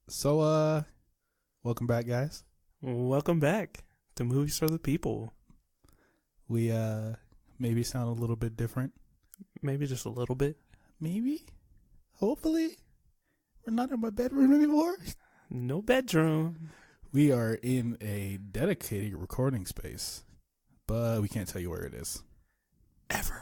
So, welcome back, guys. Welcome back to Movies for the People. We, maybe sound a little bit different. Maybe just a little bit. Maybe. Hopefully. We're not in my bedroom anymore. No bedroom. We are in a dedicated recording space, but we can't tell you where it is. Ever.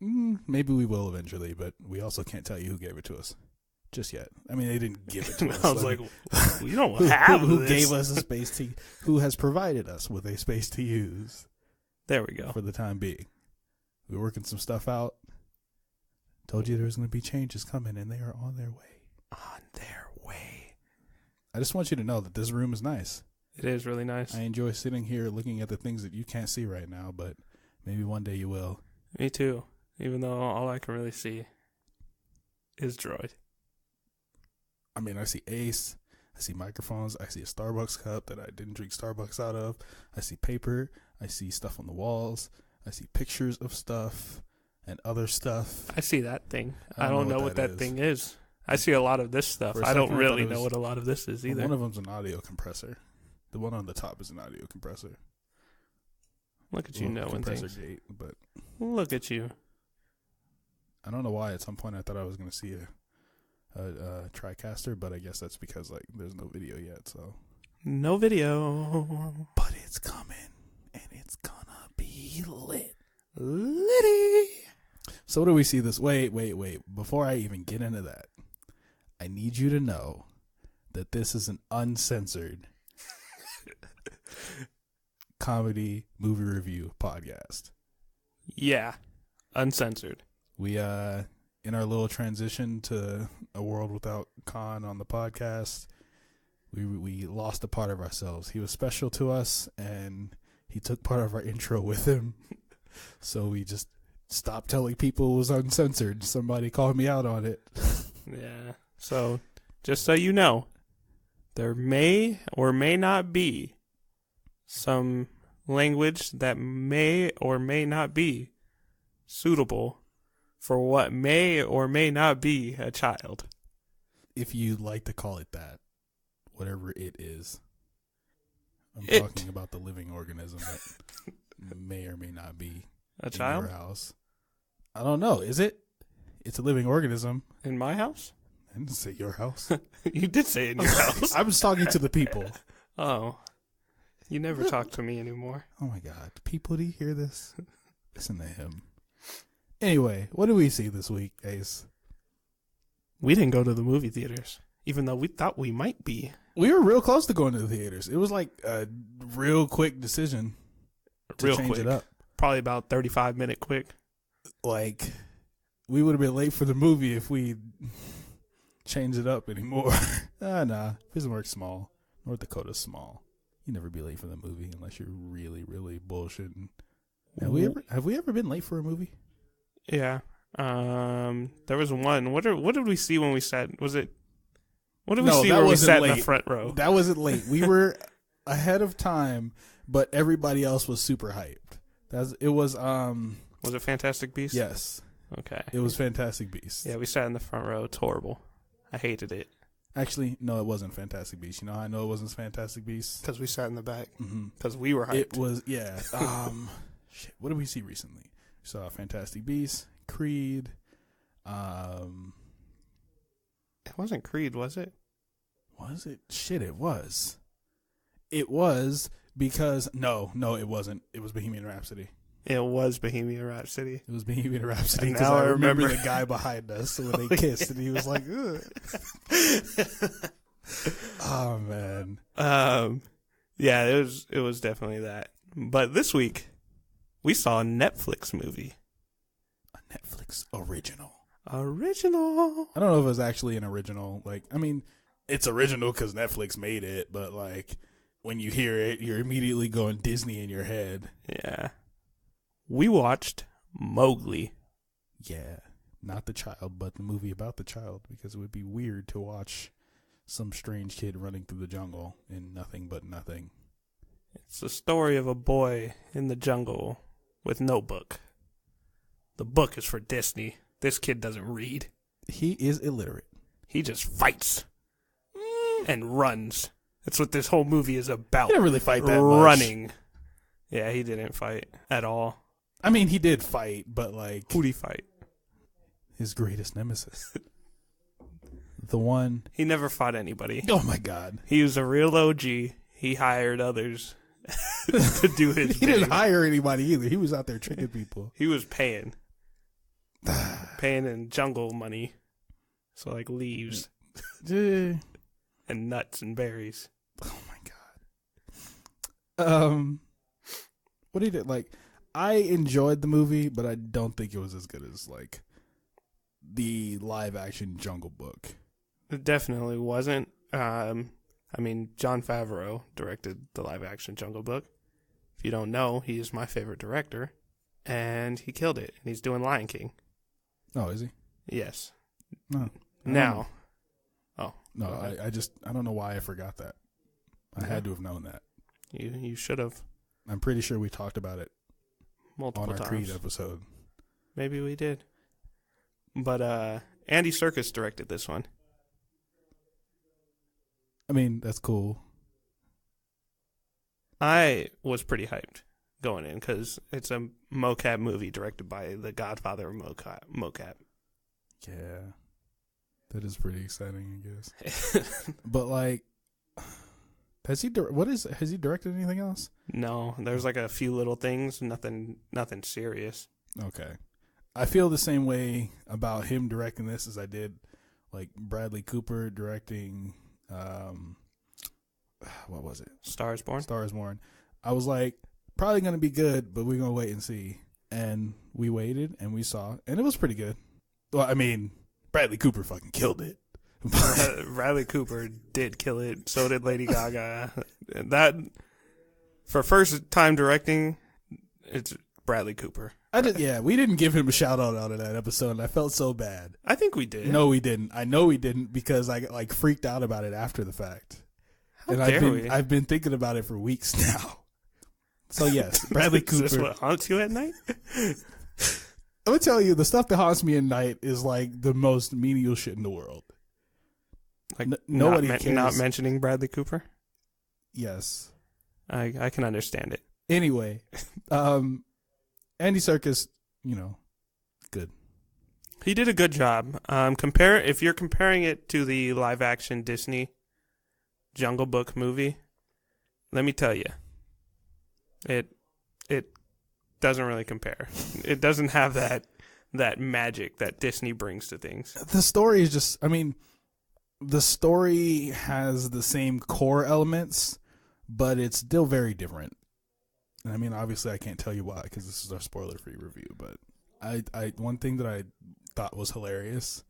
Maybe we will eventually, but we also can't tell you who gave it to us. Just yet. I mean, they didn't give it to us. I was like, we don't have who this. gave us a space to, who has provided us with a space to use. There we go. For the time being. We're working some stuff out. Told you there was going to be changes coming, and they are on their way. On their way. I just want you to know that this room is nice. It is really nice. I enjoy sitting here looking at the things that you can't see right now, but maybe one day you will. Me too. Even though all I can really see is Droid. I mean, I see Ace. I see microphones. I see a Starbucks cup that I didn't drink Starbucks out of. I see paper. I see stuff on the walls. I see pictures of stuff and other stuff. I see that thing. I don't know what that thing is. I see a lot of this stuff. I don't really know what a lot of this is either. One of them's an audio compressor. The one on the top is an audio compressor. Look at you knowing things. Gate, but look at you. I don't know why. At some point, I thought I was going to see a TriCaster, but I guess that's because there's no video yet. So no video, but it's coming, and it's gonna be lit, litty. So what do we see this? Wait! Before I even get into that, I need you to know that this is an uncensored comedy movie review podcast. Yeah, uncensored. We in our little transition to a world without Khan on the podcast, we lost a part of ourselves. He was special to us, and he took part of our intro with him. So we just stopped telling people it was uncensored. Somebody called me out on it. Yeah. So just so you know, there may or may not be some language that may or may not be suitable for what may or may not be a child. If you'd like to call it that, whatever it is. I'm talking about the living organism that may or may not be a child in your house. I don't know. Is it? It's a living organism. In my house? I didn't say your house. You did say in your house. I was talking to the people. Oh. You never talk to me anymore. Oh my God. People, do you hear this? Listen to him. Anyway, what do we see this week, Ace? We didn't go to the movie theaters, even though we thought we might be. We were real close to going to the theaters. It was like a real quick decision to change it up. Probably about 35-minute quick. Like, we would have been late for the movie if we changed it up anymore. Nah. Bismarck's small. North Dakota's small. You never be late for the movie unless you're really, really bullshitting. Have we ever been late for a movie? Yeah. There was one. What did we see when we sat? Was it? What did we see when we sat in the front row? That wasn't late. We were ahead of time, but everybody else was super hyped. It was. Was it Fantastic Beasts? Yes. Okay. It was Fantastic Beasts. Yeah, we sat in the front row. It's horrible. I hated it. Actually, no, it wasn't Fantastic Beasts. You know how I know it wasn't Fantastic Beasts? Because we sat in the back. Because Mm-hmm. we were hyped. It was, yeah. Shit, what did we see recently? We saw Fantastic Beasts, Creed. It wasn't Creed, was it? Was it? Shit, it was. It was because, no, it wasn't. It was Bohemian Rhapsody. It was Bohemian Rhapsody. It was Bohemian Rhapsody. Because I remember the guy behind us when they kissed, and he was like, ugh. Oh, man. Yeah, it was definitely that. But this week, we saw a Netflix movie. A Netflix original. I don't know if it was actually an original. Like, I mean, it's original because Netflix made it, but like, when you hear it, you're immediately going Disney in your head. Yeah. We watched Mowgli. Yeah. Not the child, but the movie about the child, because it would be weird to watch some strange kid running through the jungle in nothing but nothing. It's the story of a boy in the jungle with no book. The book is for Disney. This kid doesn't read. He is illiterate. He just fights. and runs. That's what this whole movie is about. He didn't really fight that much. Running. Yeah, he didn't fight at all. I mean, he did fight, but like... Who'd he fight? His greatest nemesis. The one... He never fought anybody. Oh my God. He was a real OG. He hired others to do his He didn't hire anybody either. He was out there tricking people. He was paying. Paying in jungle money. So like leaves. And nuts and berries. Oh my God. What did it like? I enjoyed the movie, but I don't think it was as good as like the live action Jungle Book. It definitely wasn't. I mean, Jon Favreau directed the live action Jungle Book. If you don't know, he is my favorite director, and he killed it. And he's doing Lion King. Oh, is he? Yes. No. Now. Oh. No, I don't know why I forgot that. I had to have known that. You should have. I'm pretty sure we talked about it Multiple on our times. Creed episode. Maybe we did. But Andy Serkis directed this one. I mean, that's cool. I was pretty hyped going in because it's a mocap movie directed by the godfather of mocap. Yeah. That is pretty exciting, I guess. But like, has he directed anything else? No, there's like a few little things, nothing serious. Okay. I feel the same way about him directing this as I did like Bradley Cooper directing what was it? Stars Born. I was like, probably going to be good, but we're going to wait and see. And we waited and we saw, and it was pretty good. Well, I mean, Bradley Cooper fucking killed it. Bradley Cooper did kill it. So did Lady Gaga. That, for first time directing, it's Bradley Cooper. We didn't give him a shout out on that episode, and I felt so bad. I think we did. No, we didn't. I know we didn't because I like freaked out about it after the fact. How dare we? I've been thinking about it for weeks now. So yes, Bradley Cooper. Is this what haunts you at night? I'm gonna tell you, the stuff that haunts me at night is like the most menial shit in the world. Like nobody cares. Not mentioning Bradley Cooper. Yes, I can understand it. Anyway, Andy Serkis, good. He did a good job. If you're comparing it to the live action Disney Jungle Book movie, let me tell you, it doesn't really compare. It doesn't have that magic that Disney brings to things. The story is just, the story has the same core elements, but it's still very different. And I mean, obviously I can't tell you why because this is our spoiler-free review, but I one thing that I thought was hilarious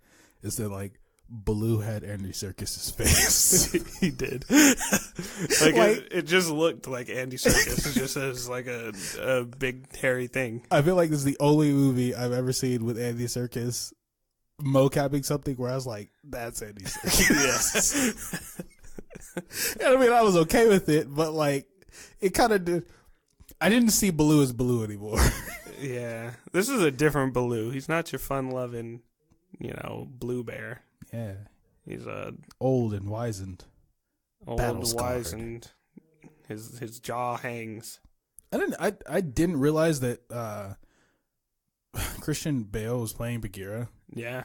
is that like Baloo had Andy Serkis's face. He did. It just looked like Andy Serkis. It just as like a big hairy thing. I feel like this is the only movie I've ever seen with Andy Serkis mocapping something where I was like, that's Andy Serkis. Yes. And I mean, I was okay with it, but like, it kind of did. I didn't see Baloo as Baloo anymore. Yeah. This is a different Baloo. He's not your fun-loving, blue bear. Yeah. He's old and wizened. Wizened. His jaw hangs. I didn't realize that Christian Bale was playing Bagheera. Yeah.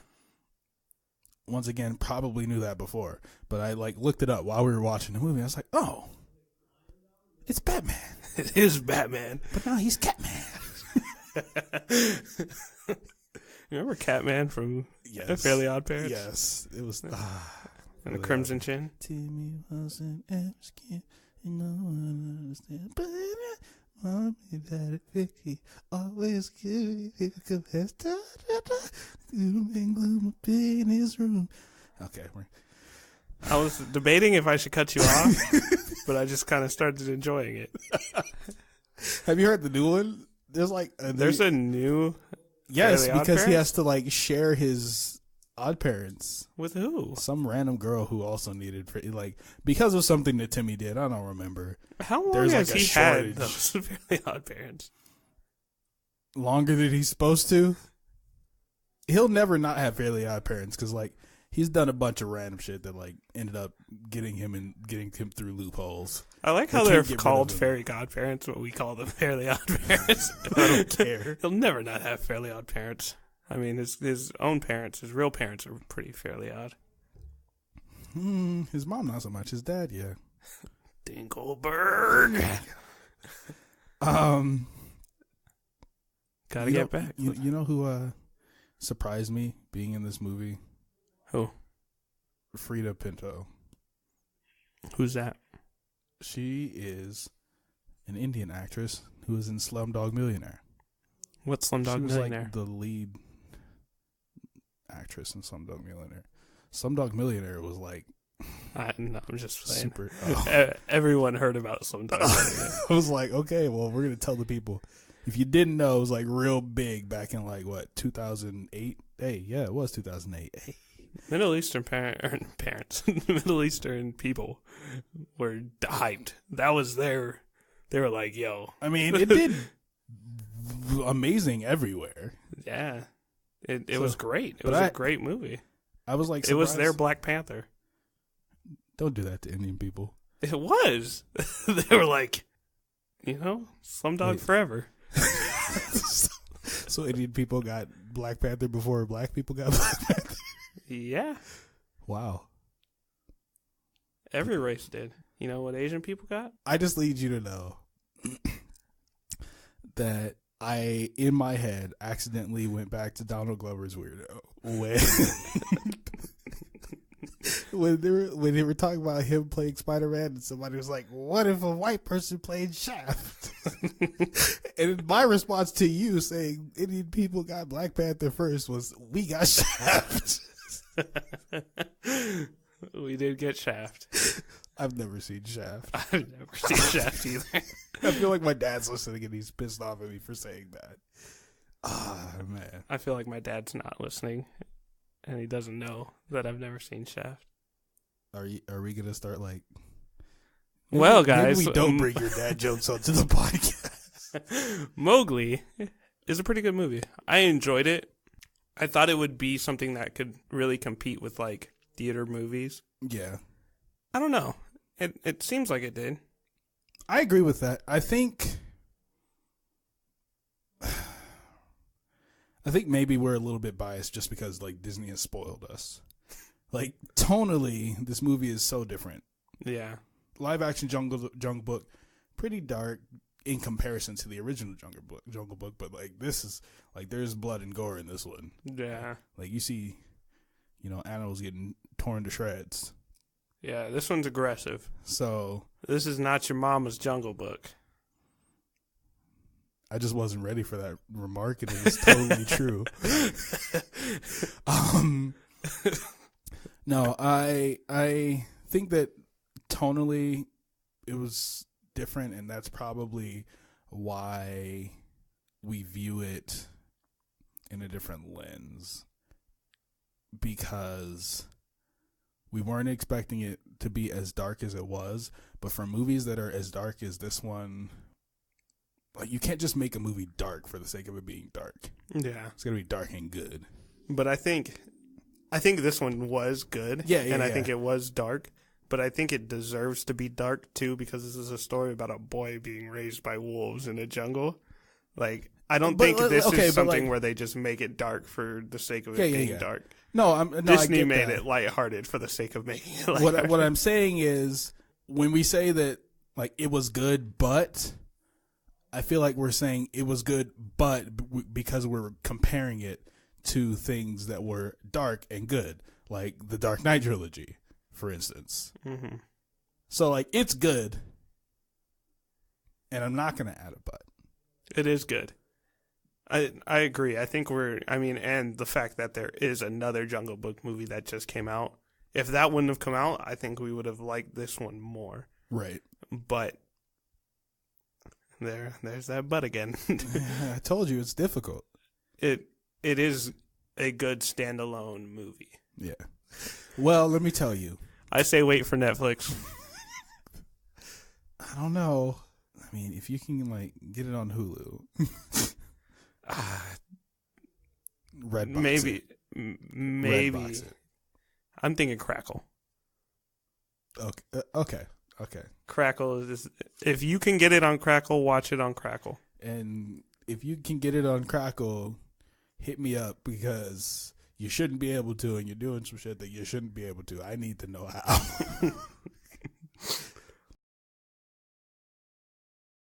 Once again, probably knew that before, but I like looked it up while we were watching the movie. I was like, oh, it's Batman. It is Batman. But now he's Catman. You remember Catman from Fairly Odd Parents? Yes. It was. And the Crimson Chin? Timmy wasn't asking, and no one understand. But Mommy, Daddy, Vicky, always give me a best gloom and gloom up in his room. Okay. I was debating if I should cut you off, but I just kind of started enjoying it. Have you heard the new one? There's like a new. Yes, because he has to like share his Odd Parents with who? Some random girl who also needed because of something that Timmy did. I don't remember. How long has he had those Fairly Odd Parents? Longer than he's supposed to. He'll never not have Fairly Odd Parents because like he's done a bunch of random shit that like ended up getting him through loopholes. I like how they're called fairy godparents, but we call them fairly odd parents. I don't care. He'll never not have fairly odd parents. I mean, his own parents, his real parents, are pretty fairly odd. His mom not so much. His dad, yeah. Dingleberg. Gotta get back. You know who surprised me being in this movie? Who? Frida Pinto. Who's that? She is an Indian actress who was in Slumdog Millionaire. What's Slumdog Millionaire? She was like the lead actress in Slumdog Millionaire. Slumdog Millionaire was like... I'm just saying. Super. Everyone heard about Slumdog Millionaire. I was like, okay, well, we're going to tell the people. If you didn't know, it was like real big back in like, what, 2008? Hey, yeah, it was 2008. Hey. Middle Eastern parents, Middle Eastern people were hyped. That was they were like, yo. I mean, it did amazing everywhere. Yeah. It was great. It was a great movie. I was like, surprised. It was their Black Panther. Don't do that to Indian people. It was. They were like, Slumdog forever. So Indian people got Black Panther before Black people got Black Panther? Yeah. Wow. Every race did. You know what Asian people got? I just need you to know that I, in my head, accidentally went back to Donald Glover's Weirdo when they were talking about him playing Spider-Man, and somebody was like, "What if a white person played Shaft?" And my response to you saying Indian people got Black Panther first was, "We got Shaft." We did get Shaft. I've never seen Shaft. I've never seen Shaft either. I feel like my dad's listening and he's pissed off at me for saying that. Ah, man. I feel like my dad's not listening, and he doesn't know that I've never seen Shaft. Are we gonna start like? Well, guys, maybe we don't bring your dad jokes onto the podcast. Mowgli is a pretty good movie. I enjoyed it. I thought it would be something that could really compete with like theater movies. Yeah. I don't know. It seems like it did. I agree with that. I think maybe we're a little bit biased just because like Disney has spoiled us. Like tonally, this movie is so different. Yeah. Live action Jungle Book, pretty dark in comparison to the original Jungle Book, but like this is like there's blood and gore in this one. Yeah. Like you see, animals getting torn to shreds. Yeah, this one's aggressive. So this is not your mama's Jungle Book. I just wasn't ready for that remark, and it was totally true. No, I think that tonally it was different, and that's probably why we view it in a different lens, because we weren't expecting it to be as dark as it was. But for movies that are as dark as this one, like you can't just make a movie dark for the sake of it being dark. Yeah, it's gonna be dark and good. But I think this one was good. Yeah, and I think it was dark. But I think it deserves to be dark too, because this is a story about a boy being raised by wolves in a jungle. Like, I don't think this is something where they just make it dark for the sake of it being dark. No, Disney made it lighthearted for the sake of making it lighthearted. What I'm saying is, when we say that like it was good, but I feel like we're saying it was good, but because we're comparing it to things that were dark and good, like the Dark Knight trilogy, for instance. Mm-hmm. So like it's good, and I'm not gonna add a but. It is good. I agree. I think and the fact that there is another Jungle Book movie that just came out. If that wouldn't have come out, I think we would have liked this one more. Right. But there's that but again. I told you it's difficult. It is a good standalone movie. Yeah. Well, let me tell you. I say wait for Netflix. I don't know. I mean, if you can like get it on Hulu. Redbox maybe Redbox it. I'm thinking Crackle. Okay. Crackle is, if you can get it on Crackle, watch it on Crackle. And if you can get it on Crackle, hit me up because you shouldn't be able to, and you're doing some shit that you shouldn't be able to. I need to know how.